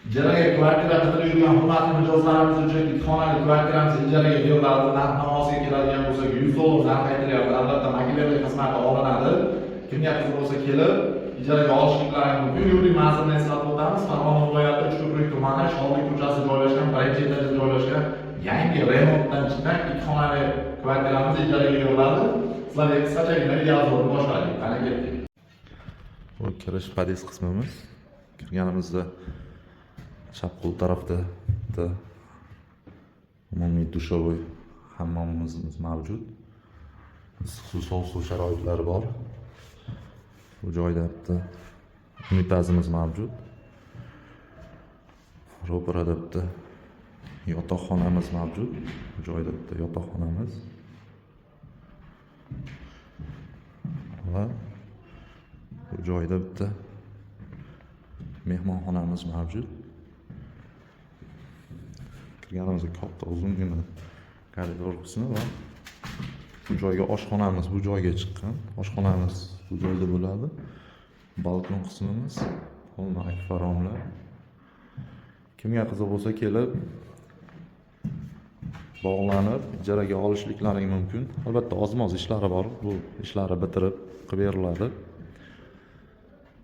ijaraga kvartira qidirib yurgan hurmatli mijozlarimiz uchun ikki xonali kvartiramiz ijaraga beriladi. Narx-navosiga keladigan bo'lsak, $100 narx aytilyapti. Albatta, mobiliariya xizmati olinadi. Kimga qiziq bo'lsa kelib, ijaraga olishliklari mumkin. Yuridik manzilni eslatib o'tamiz. Farg'ona viloyati Uchko'prik tumani Shodlik ko'chasida joylashgan, birinchi etajda joylashgan yangi remontdan chiqqan ikki xonali kvartiramiz ijaraga beriladi. Sizlarga qisqachagina videoni boshlaylik. Qani ketdik. Bu kirish podest qismimiz. Kirganimizda chap qo'l tarafda umumiy dushovoy hammomimiz mavjud. Issiq suv, sovuq suv sharoitlari bor. Bu joyda bitta unitazimiz mavjud. Ro'parada bitta yotoqxonamiz mavjud. Bu joyda bitta yotoqxonamiz va bu joyda bitta mehmonxonamiz mavjud. Kirganimizda katta uzungina koridor qismi va bu joyga oshxonamiz bu joyga chiqqan. Oshxonamiz bu joyda bo'ladi. Balkon qismimiz holma akfaromlar. Kimga qiziq bo'lsa kelib bog'lanib ijaraga olishliklari mumkin. Albatta ozmoz ishlari bor. Bu ishlarni bitirib qilib beriladi.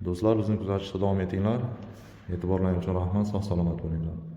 Do'stlar, bizni kuzatishda davom etinglar. E'tiborlaringiz uchun rahmat. Sog' salomat bo'linglar.